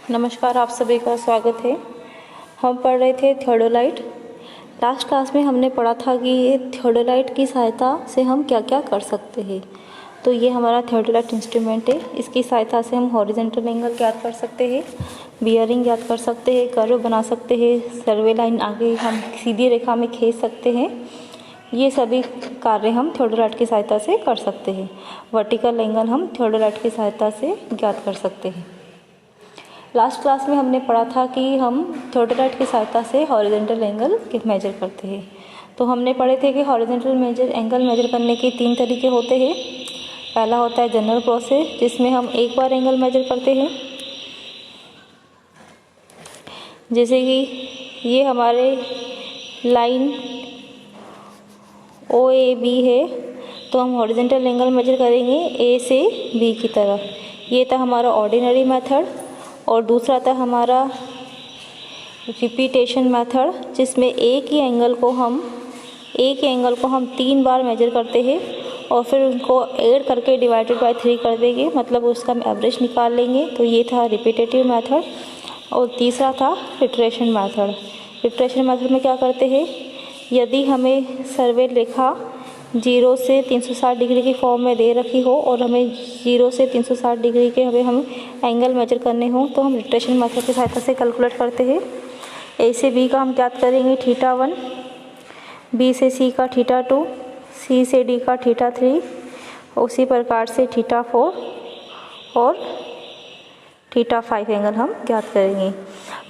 नमस्कार, आप सभी का स्वागत है। हम पढ़ रहे थे थियोडोलाइट। लास्ट क्लास में हमने पढ़ा था कि ये थियोडोलाइट की सहायता से हम क्या क्या कर सकते हैं। तो ये हमारा थियोडोलाइट इंस्ट्रूमेंट है। इसकी सहायता से हम हॉरिजॉन्टल एंगल ज्ञात कर सकते हैं, बियरिंग ज्ञात कर सकते हैं, कर्व बना सकते हैं, सर्वे लाइन आगे हम सीधी रेखा में खींच सकते हैं। ये सभी कार्य हम थियोडोलाइट की सहायता से कर सकते हैं। वर्टिकल एंगल हम थियोडोलाइट की सहायता से ज्ञात कर सकते हैं। लास्ट क्लास में हमने पढ़ा था कि हम थियोडोलाइट की सहायता से हॉरिजॉन्टल एंगल मेजर करते हैं। तो हमने पढ़े थे कि हॉरिजॉन्टल एंगल मेजर करने के 3 तरीके होते हैं। पहला होता है जनरल प्रोसेस, जिसमें हम एक बार एंगल मेजर करते हैं। जैसे कि ये हमारे लाइन OAB है, तो हम हॉरिजॉन्टल एंगल मेजर करेंगे A से B की तरफ। ये था हमारा ऑर्डिनरी मेथड। और दूसरा था हमारा रिपीटेशन मेथड, जिसमें एक ही एंगल को हम 3 बार मेजर करते हैं और फिर उनको ऐड करके डिवाइडेड बाय 3 कर देंगे, मतलब उसका हम एवरेज निकाल लेंगे। तो ये था रिपीटेटिव मेथड। और तीसरा था इटरेशन मेथड। इटरेशन मेथड में क्या करते हैं, यदि हमें सर्वे रेखा 0 से 360 डिग्री की फॉर्म में दे रखी हो और हमें 0 से 360 डिग्री के हम एंगल मेजर करने हो, तो हम इटरेशन मेथड की सहायता से कैलकुलेट करते हैं। A से B का हम ज्ञात करेंगे θ1, B से C का θ2, C से D का θ3, उसी प्रकार से θ4 और θ5 एंगल हम ज्ञात करेंगे।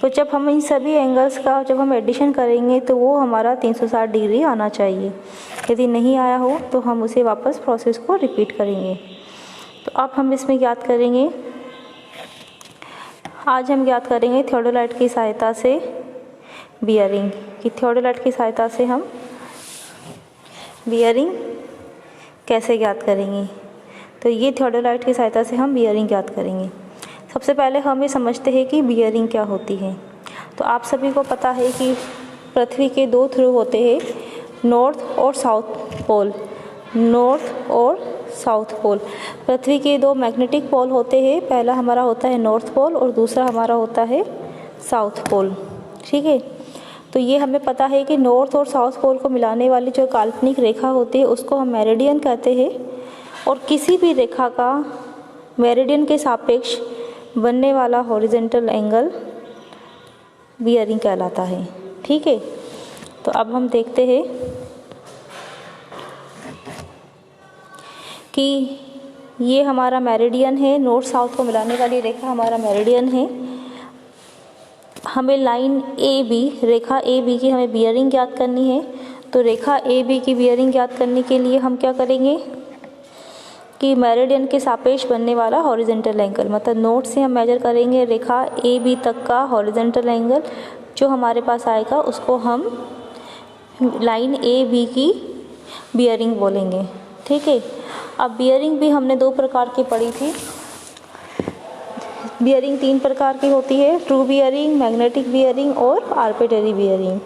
तो जब हम इन सभी एंगल्स का जब हम एडिशन करेंगे तो वो हमारा 360 डिग्री आना चाहिए। यदि नहीं आया हो तो हम उसे वापस प्रोसेस को रिपीट करेंगे। तो अब हम इसमें ज्ञात करेंगे, आज हम ज्ञात करेंगे थियोडोलाइट की सहायता से बियरिंग। कि थियोडोलाइट की सहायता से हम बियरिंग कैसे ज्ञात करेंगे। तो ये थियोडोलाइट की सहायता से हम बियरिंग ज्ञात करेंगे। सबसे पहले हम ये समझते हैं कि बियरिंग क्या होती है। तो आप सभी को पता है कि पृथ्वी के 2 ध्रुव होते हैं, नॉर्थ और साउथ पोल। नॉर्थ और साउथ पोल पृथ्वी के 2 मैग्नेटिक पोल होते हैं। पहला हमारा होता है नॉर्थ पोल और दूसरा हमारा होता है साउथ पोल। ठीक है, तो ये हमें पता है कि नॉर्थ और साउथ पोल को मिलाने वाली जो काल्पनिक रेखा होती है उसको हम मेरिडियन कहते हैं। और किसी भी रेखा का मेरिडियन के सापेक्ष बनने वाला हॉरिजॉन्टल एंगल बियरिंग कहलाता है। ठीक है, तो अब हम देखते हैं कि ये हमारा मेरिडियन है, नॉर्थ साउथ को मिलाने वाली रेखा हमारा मेरिडियन है। हमें लाइन AB, रेखा AB की हमें बियरिंग ज्ञात करनी है। तो रेखा AB की बियरिंग ज्ञात करने के लिए हम क्या करेंगे कि मेरिडियन के सापेक्ष बनने वाला हॉरिजॉन्टल एंगल, मतलब नॉर्थ से हम मेजर करेंगे रेखा AB तक का हॉरिजॉन्टल एंगल जो हमारे पास आएगा, उसको हम लाइन AB की बियरिंग बोलेंगे। ठीक है, अब बियरिंग भी हमने 2 प्रकार की पढ़ी थी। बियरिंग 3 प्रकार की होती है, ट्रू बियरिंग, मैग्नेटिक बियरिंग और आर्बिट्रेरी बियरिंग।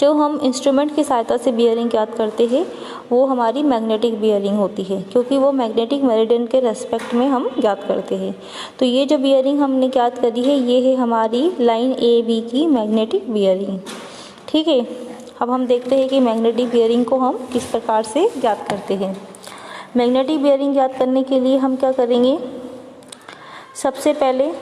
जो हम इंस्ट्रूमेंट की सहायता से बियरिंग ज्ञात करते हैं वो हमारी मैग्नेटिक बियरिंग होती है, क्योंकि वो मैग्नेटिक मेरिडियन के रेस्पेक्ट में हम ज्ञात करते हैं। तो ये जो बियरिंग हमने ज्ञात करी है ये है हमारी लाइन AB की मैग्नेटिक बियरिंग। ठीक है, अब हम देखते हैं कि मैग्नेटिक बियरिंग को हम किस प्रकार से ज्ञात करते हैं। मैग्नेटिक बियरिंग ज्ञात करने के लिए हम क्या करेंगे, सबसे पहले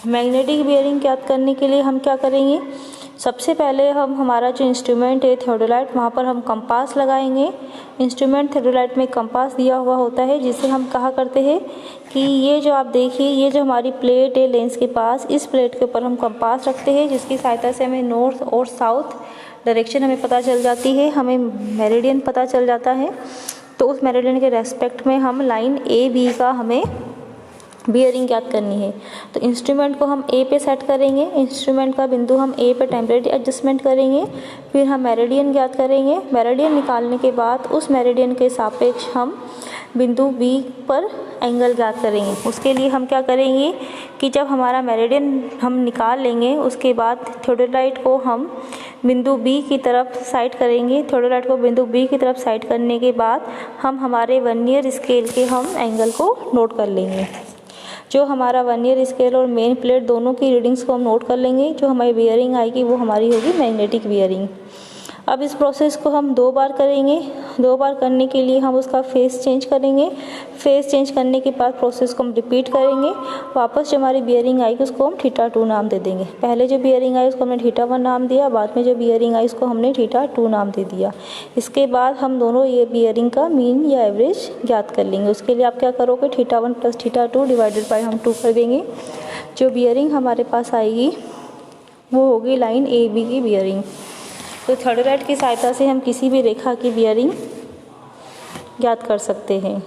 मैग्नेटिक बियरिंग ज्ञात करने के लिए हम क्या करेंगे, सबसे पहले हम हमारा जो इंस्ट्रूमेंट है थियोडोलाइट, वहाँ पर हम कंपास लगाएंगे। इंस्ट्रूमेंट थियोडोलाइट में कंपास दिया हुआ होता है, जिसे हम कहा करते हैं कि ये जो आप देखिए, ये जो हमारी प्लेट है लेंस के पास, इस प्लेट के ऊपर हम कंपास रखते हैं, जिसकी सहायता से हमें नॉर्थ और साउथ डायरेक्शन हमें पता चल जाती है, हमें मेरिडियन पता चल जाता है। तो उस मेरिडियन के रेस्पेक्ट में हम लाइन AB का हमें बियरिंग ज्ञात करनी है। तो इंस्ट्रूमेंट को हम A पे सेट करेंगे, इंस्ट्रूमेंट का बिंदु हम A पे टेम्परेरी एडजस्टमेंट करेंगे, फिर हम मेरिडियन ज्ञात करेंगे। मेरिडियन निकालने के बाद उस मेरिडियन के सापेक्ष हम बिंदु B पर एंगल ज्ञात करेंगे। उसके लिए हम क्या करेंगे कि जब हमारा मेरिडियन हम निकाल लेंगे, उसके बाद थियोडोलाइट को हम बिंदु बी की तरफ साइड करेंगे। थियोडोलाइट को बिंदु बी की तरफ साइड करने के बाद हम हमारे वर्नियर स्केल के हम एंगल को नोट कर लेंगे। जो हमारा वर्नियर स्केल और मेन प्लेट दोनों की रीडिंग्स को हम नोट कर लेंगे। जो हमारी बियरिंग आएगी वो हमारी होगी मैग्नेटिक बियरिंग। अब इस प्रोसेस को हम 2 बार करेंगे। 2 बार करने के लिए हम उसका फेस चेंज करेंगे। फेस चेंज करने के बाद प्रोसेस को हम रिपीट करेंगे। वापस जो हमारी बियरिंग आएगी उसको हम θ2 नाम दे देंगे। पहले जो बियरिंग आई उसको हमने θ1 नाम दिया, बाद में जो बियरिंग आई उसको हमने θ2 नाम दे दिया। इसके बाद हम दोनों ये बियरिंग का मीन या एवरेज ज्ञात कर लेंगे। उसके लिए आप क्या करोगे, θ1 + θ2 डिवाइडेड बाय हम 2 कर देंगे। जो बियरिंग हमारे पास आएगी वो होगी लाइन ए बी की बियरिंग। तो थियोडोलाइट की सहायता से हम किसी भी रेखा की बियरिंग ज्ञात कर सकते हैं।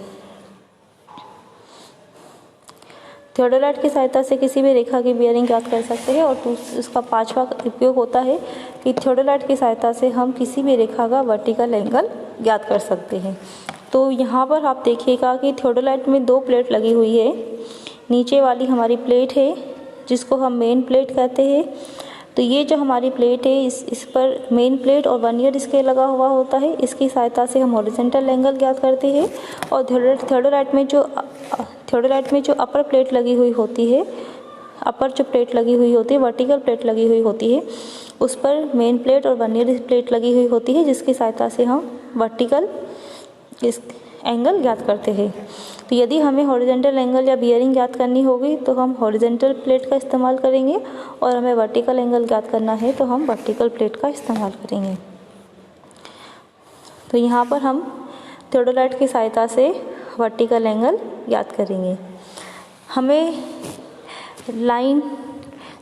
थियोडोलाइट की सहायता से किसी भी रेखा की बियरिंग ज्ञात कर सकते हैं। और इसका 5वां उपयोग होता है कि थियोडोलाइट की सहायता से हम किसी भी रेखा का वर्टिकल एंगल ज्ञात कर सकते हैं। तो यहाँ पर आप देखिएगा कि थियोडोलाइट में 2 प्लेट लगी हुई है। नीचे वाली हमारी प्लेट है जिसको हम मेन प्लेट कहते हैं। तो ये जो हमारी प्लेट है इस पर मेन प्लेट और वर्नियर स्केल लगा हुआ होता है। इसकी सहायता से हम हॉरिजॉन्टल एंगल ज्ञात करते हैं। और थियोडोलाइट में जो अपर प्लेट लगी हुई होती है, अपर जो प्लेट लगी हुई होती है, वर्टिकल प्लेट लगी हुई होती है, उस पर मेन प्लेट और वर्नियर प्लेट लगी हुई होती है, जिसकी सहायता से हम वर्टिकल एंगल ज्ञात करते हैं। तो यदि हमें हॉरिजॉन्टल एंगल या बियरिंग ज्ञात करनी होगी तो हम हॉरिजॉन्टल प्लेट का इस्तेमाल करेंगे, और हमें वर्टिकल एंगल ज्ञात करना है तो हम वर्टिकल प्लेट का इस्तेमाल करेंगे। तो यहाँ पर हम थियोडोलाइट की सहायता से वर्टिकल एंगल ज्ञात करेंगे। हमें लाइन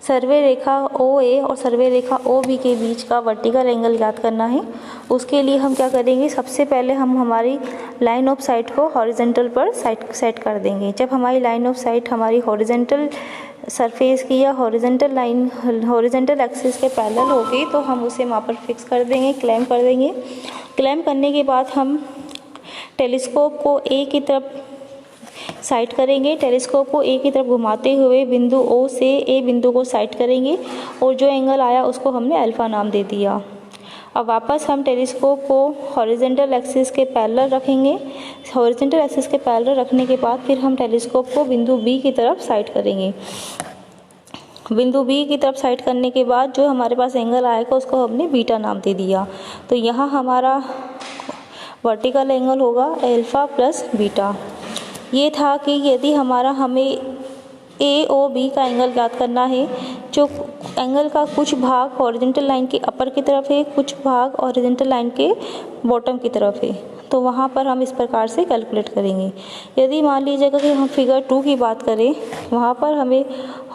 सर्वे रेखा OA और सर्वे रेखा OB के बीच का वर्टिकल एंगल ज्ञात करना है। उसके लिए हम क्या करेंगे, सबसे पहले हम हमारी लाइन ऑफ साइट को हॉरिजॉन्टल पर सेट कर देंगे। जब हमारी लाइन ऑफ साइट हमारी हॉरिजॉन्टल सरफेस की या हॉरिजॉन्टल एक्सिस के पैरेलल होगी तो हम उसे वहाँ पर फिक्स कर देंगे, क्लैम्प कर देंगे। क्लैम्प करने के बाद हम टेलीस्कोप को A की तरफ साइड करेंगे। टेलीस्कोप को A की तरफ घुमाते हुए बिंदु O से A बिंदु को साइड करेंगे, और जो एंगल आया उसको हमने अल्फा नाम दे दिया। अब वापस हम टेलीस्कोप को हॉरिजॉन्टल एक्सिस के पैरेलल रखेंगे। हॉरिजॉन्टल एक्सिस के पैरेलल रखने के बाद फिर हम टेलीस्कोप को बिंदु B की तरफ साइड करेंगे। बिंदु B की तरफ साइड करने के बाद जो हमारे पास एंगल आएगा उसको हमने बीटा नाम दे दिया। तो यहाँ हमारा वर्टिकल एंगल होगा अल्फा प्लस बीटा। ये था कि यदि हमें AOB का एंगल ज्ञात करना है, जो एंगल का कुछ भाग हॉरिजॉन्टल लाइन के अपर की तरफ है, कुछ भाग हॉरिजॉन्टल लाइन के बॉटम की तरफ है, तो वहाँ पर हम इस प्रकार से कैलकुलेट करेंगे। यदि मान लीजिएगा कि हम फिगर 2 की बात करें, वहाँ पर हमें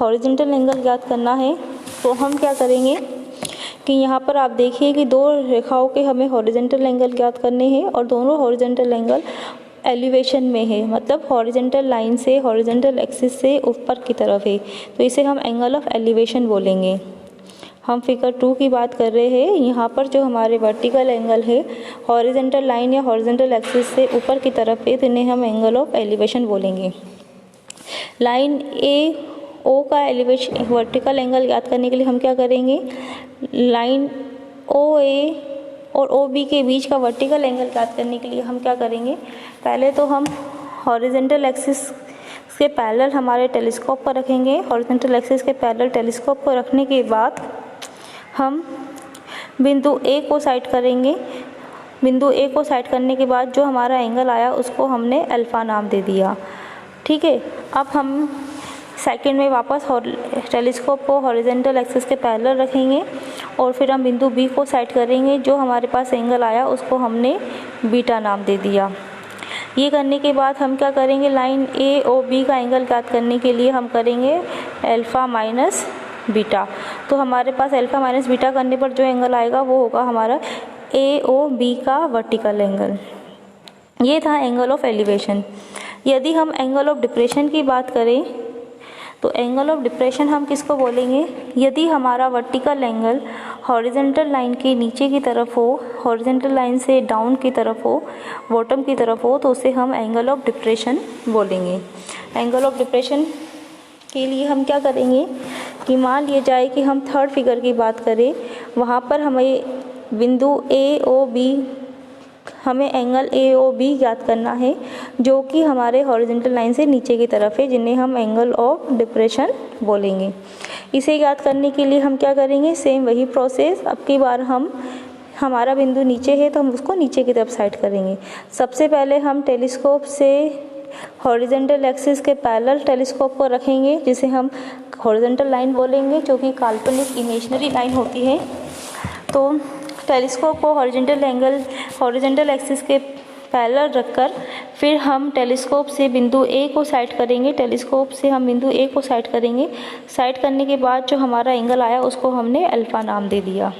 हॉरिजॉन्टल एंगल ज्ञात करना है, तो हम क्या करेंगे कि यहाँ पर आप देखिए कि 2 रेखाओं के हमें हॉरिजॉन्टल एंगल ज्ञात करने हैं, और दोनों हॉरिजॉन्टल एंगल एलिवेशन में है, मतलब हॉरिजॉन्टल लाइन से हॉरिजॉन्टल एक्सिस से ऊपर की तरफ है, तो इसे हम एंगल ऑफ एलिवेशन बोलेंगे। हम फिगर 2 की बात कर रहे हैं। यहाँ पर जो हमारे वर्टिकल एंगल है हॉरिजॉन्टल लाइन या हॉरिजॉन्टल एक्सिस से ऊपर की तरफ है, तो इन्हें हम एंगल ऑफ एलिवेशन बोलेंगे। लाइन AO का एलिवेशन वर्टिकल एंगल ज्ञात करने के लिए हम क्या करेंगे, लाइन OA और OB के बीच का वर्टिकल एंगल ज्ञात करने के लिए हम क्या करेंगे, पहले तो हम हॉरिजॉन्टल एक्सिस के पैरेलल हमारे टेलीस्कोप पर रखेंगे। हॉरिजॉन्टल एक्सिस के पैरेलल टेलीस्कोप को रखने के बाद हम बिंदु A को साइड करेंगे। बिंदु A को साइड करने के बाद जो हमारा एंगल आया उसको हमने अल्फा नाम दे दिया। ठीक है, अब हम सेकंड में वापस टेलीस्कोप को हॉरिजॉन्टल एक्सिस के पैरेलल रखेंगे, और फिर हम बिंदु B को साइड करेंगे। जो हमारे पास एंगल आया उसको हमने बीटा नाम दे दिया। ये करने के बाद हम क्या करेंगे, लाइन AOB का एंगल ज्ञात करने के लिए हम करेंगे अल्फा माइनस बीटा। तो हमारे पास अल्फा माइनस बीटा करने पर जो एंगल आएगा वो होगा हमारा AOB का वर्टिकल एंगल। ये था एंगल ऑफ एलिवेशन। यदि हम एंगल ऑफ डिप्रेशन की बात करें तो एंगल ऑफ डिप्रेशन हम किसको बोलेंगे, यदि हमारा वर्टिकल एंगल हॉरिजॉन्टल लाइन के नीचे की तरफ हो, हॉरिजॉन्टल लाइन से डाउन की तरफ हो, बॉटम की तरफ हो, तो उसे हम एंगल ऑफ डिप्रेशन बोलेंगे। एंगल ऑफ डिप्रेशन के लिए हम क्या करेंगे कि मान लिया जाए कि हम थर्ड फिगर की बात करें, वहाँ पर हमें बिंदु ए ओ बी, हमें एंगल ए ओ बी ज्ञात करना है जो कि हमारे हॉरिजॉन्टल लाइन से नीचे की तरफ है, जिन्हें हम एंगल ऑफ डिप्रेशन बोलेंगे। इसे ज्ञात करने के लिए हम क्या करेंगे, सेम वही प्रोसेस। अब की बार हमारा बिंदु नीचे है तो हम उसको नीचे की तरफ साइड करेंगे। सबसे पहले हम टेलीस्कोप से हॉरिजॉन्टल एक्सिस के पैरेलल टेलीस्कोप को रखेंगे, जिसे हम हॉरिजॉन्टल लाइन बोलेंगे, जो कि काल्पनिक इमेजिनरी लाइन होती है। तो टेलीस्कोप को हॉरिजॉन्टल एक्सिस के पैरेलल रखकर फिर हम टेलीस्कोप से बिंदु ए को साइड करेंगे। टेलीस्कोप से हम बिंदु ए को साइड करेंगे। साइड करने के बाद जो हमारा एंगल आया उसको हमने अल्फा नाम दे दिया।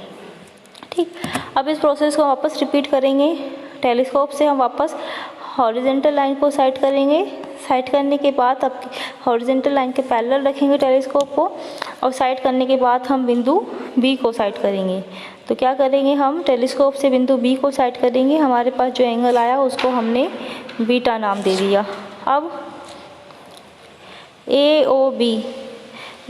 ठीक, अब इस प्रोसेस को वापस रिपीट करेंगे। टेलीस्कोप से हम वापस हॉरिजॉन्टल लाइन को साइड करेंगे। साइड करने के बाद अब हॉरिजॉन्टल लाइन के पैरेलल रखेंगे टेलीस्कोप को, और साइड करने के बाद हम बिंदु बी को साइड करेंगे। तो क्या करेंगे, हम टेलीस्कोप से बिंदु बी को साइड करेंगे। हमारे पास जो एंगल आया उसको हमने बीटा नाम दे दिया। अब ए ओ बी,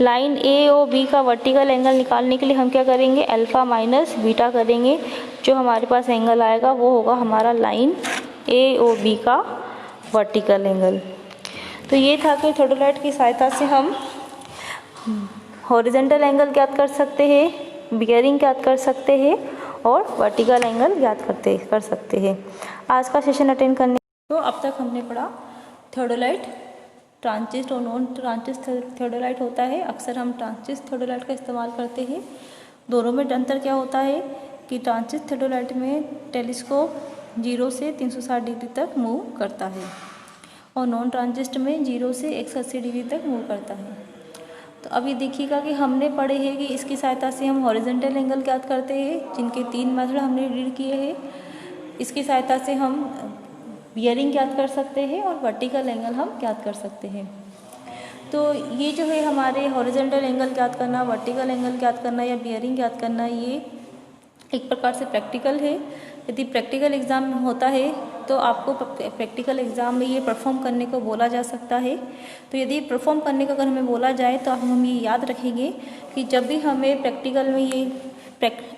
लाइन ए ओ बी का वर्टिकल एंगल निकालने के लिए हम क्या करेंगे, अल्फ़ा माइनस बीटा करेंगे। जो हमारे पास एंगल आएगा वो होगा हमारा लाइन ए ओ बी का वर्टिकल एंगल। तो ये था कि थियोडोलाइट की सहायता से हम हॉरिजॉन्टल एंगल ज्ञात कर सकते हैं, बियरिंग ज्ञात कर सकते हैं और वर्टिकल एंगल ज्ञात कर सकते हैं। आज का सेशन अटेंड करने तो अब तक हमने पढ़ा थियोडोलाइट, ट्रांजिस्ट और नॉन ट्रांजिस्ट थियोडोलाइट होता है। अक्सर हम ट्रांजिस्ट थियोडोलाइट का इस्तेमाल करते हैं। दोनों में अंतर क्या होता है कि ट्रांजिस्ट थियोडोलाइट में टेलीस्कोप 0 से 360 डिग्री तक मूव करता है और नॉन ट्रांजिस्ट में 0 से 180 डिग्री तक मूव करता है। तो अब ये देखिएगा कि हमने पढ़े हैं कि इसकी सहायता से हम हॉरिजॉन्टल एंगल ज्ञात करते हैं, जिनके 3 मेथड हमने रीड किए हैं। इसकी सहायता से हम बियरिंग ज्ञात कर सकते हैं और वर्टिकल एंगल हम ज्ञात कर सकते हैं। तो ये जो है हमारे हॉरिजॉन्टल एंगल ज्ञात करना, वर्टिकल एंगल ज्ञात करना या बियरिंग ज्ञात करना, ये एक प्रकार से प्रैक्टिकल है। यदि प्रैक्टिकल एग्ज़ाम होता है तो आपको प्रैक्टिकल एग्ज़ाम में ये परफॉर्म करने को बोला जा सकता है। तो यदि परफॉर्म करने को अगर हमें बोला जाए तो हम ये याद रखेंगे कि जब भी हमें प्रैक्टिकल में ये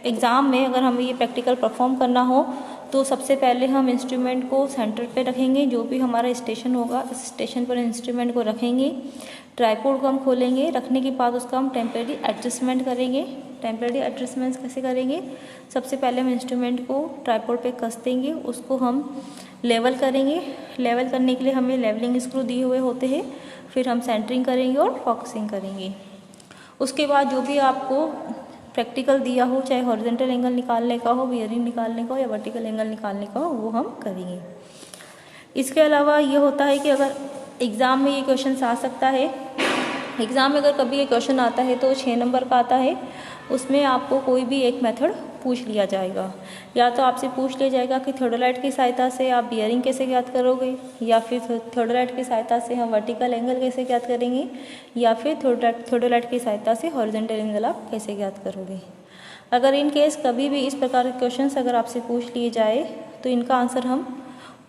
एग्ज़ाम में अगर हमें ये प्रैक्टिकल परफॉर्म करना हो तो सबसे पहले हम इंस्ट्रूमेंट को सेंटर पे रखेंगे। जो भी हमारा स्टेशन होगा उस स्टेशन पर इंस्ट्रूमेंट को रखेंगे। ट्राइपॉड को हम खोलेंगे, रखने के बाद उसका हम टेम्परेरी एडजस्टमेंट करेंगे। टेम्परेरी एडजस्टमेंट कैसे करेंगे, सबसे पहले हम इंस्ट्रूमेंट को ट्राइपॉड पे कस देंगे, उसको हम लेवल करेंगे। लेवल करने के लिए हमें लेवलिंग स्क्रू दिए हुए होते हैं। फिर हम सेंटरिंग करेंगे और फोकसिंग करेंगे। उसके बाद जो भी आपको प्रैक्टिकल दिया हो, चाहे हॉरिजॉन्टल एंगल निकालने का हो, बियरिंग निकालने का हो या वर्टिकल एंगल निकालने का हो, वो हम करेंगे। इसके अलावा ये होता है कि अगर एग्ज़ाम में ये क्वेश्चन आ सकता है, एग्ज़ाम में अगर कभी ये क्वेश्चन आता है तो 6 नंबर का आता है। उसमें आपको कोई भी एक मेथड पूछ लिया जाएगा। या तो आपसे पूछ लिया जाएगा कि थियोडोलाइट की सहायता से आप बियरिंग कैसे ज्ञात करोगे, या फिर थियोडोलाइट की सहायता से हम वर्टिकल एंगल कैसे ज्ञात करेंगे, या फिर थियोडोलाइट की सहायता से हॉरिजॉन्टल एंगल आप कैसे ज्ञात करोगे। अगर इन केस कभी भी इस प्रकार के क्वेश्चंस अगर आपसे पूछ लिए जाए तो इनका आंसर हम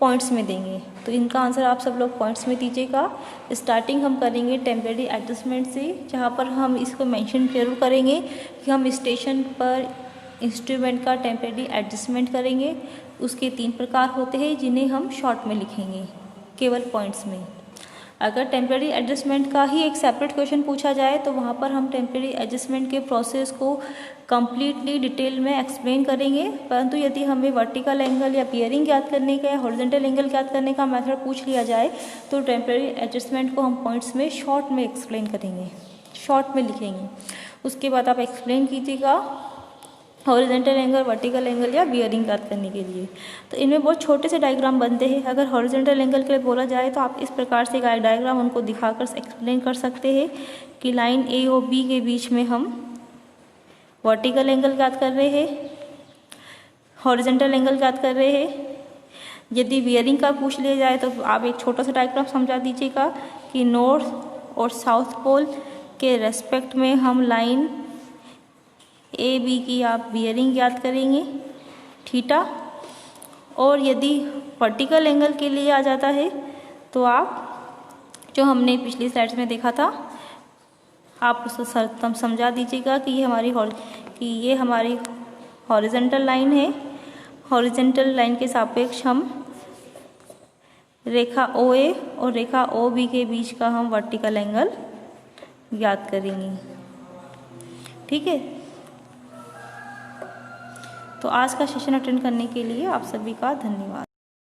पॉइंट्स में देंगे। तो इनका आंसर आप सब लोग पॉइंट्स में दीजिएगा। स्टार्टिंग हम करेंगे टेम्परेरी एडजस्टमेंट से, जहाँ पर हम इसको मेंशन जरूर करेंगे कि हम स्टेशन पर इंस्ट्रूमेंट का टेम्परेरी एडजस्टमेंट करेंगे। उसके 3 प्रकार होते हैं जिन्हें हम शॉर्ट में लिखेंगे, केवल पॉइंट्स में। अगर टेम्परेरी एडजस्टमेंट का ही एक सेपरेट क्वेश्चन पूछा जाए तो वहाँ पर हम टेम्परेरी एडजस्टमेंट के प्रोसेस को कम्प्लीटली डिटेल में एक्सप्लेन करेंगे। परंतु यदि हमें वर्टिकल एंगल या बियरिंग ज्ञात करने का या हॉरिजॉन्टल एंगल ज्ञात करने का मेथड पूछ लिया जाए तो टेम्परेरी एडजस्टमेंट को हम पॉइंट्स में शॉर्ट में एक्सप्लेन करेंगे, शॉर्ट में लिखेंगे। उसके बाद आप एक्सप्लेन कीजिएगा हॉरिजॉन्टल एंगल, वर्टिकल एंगल या बियरिंग ज्ञात करने के लिए। तो इनमें बहुत छोटे से डायग्राम बनते हैं। अगर हॉरिजॉन्टल एंगल के लिए बोला जाए तो आप इस प्रकार से डायग्राम उनको दिखाकर एक्सप्लेन कर सकते हैं कि लाइन ए और बी के बीच में हम वर्टिकल एंगल ज्ञात कर रहे हैं, हॉरिजॉन्टल एंगल ज्ञात कर रहे हैं। यदि बियरिंग का पूछ लिया जाए तो आप एक छोटा सा डायग्राम समझा दीजिएगा कि नॉर्थ और साउथ पोल के रेस्पेक्ट में हम लाइन ए बी की आप बियरिंग ज्ञात करेंगे, थीटा। और यदि वर्टिकल एंगल के लिए आ जाता है तो आप जो हमने पिछली स्लाइड्स में देखा था आप उसको समझा दीजिएगा कि ये हमारी हॉरिजेंटल लाइन है, हॉरिजेंटल लाइन के सापेक्ष हम रेखा OA और रेखा OB के बीच का हम वर्टिकल एंगल ज्ञात करेंगे। ठीक है, तो आज का सेशन अटेंड करने के लिए आप सभी का धन्यवाद।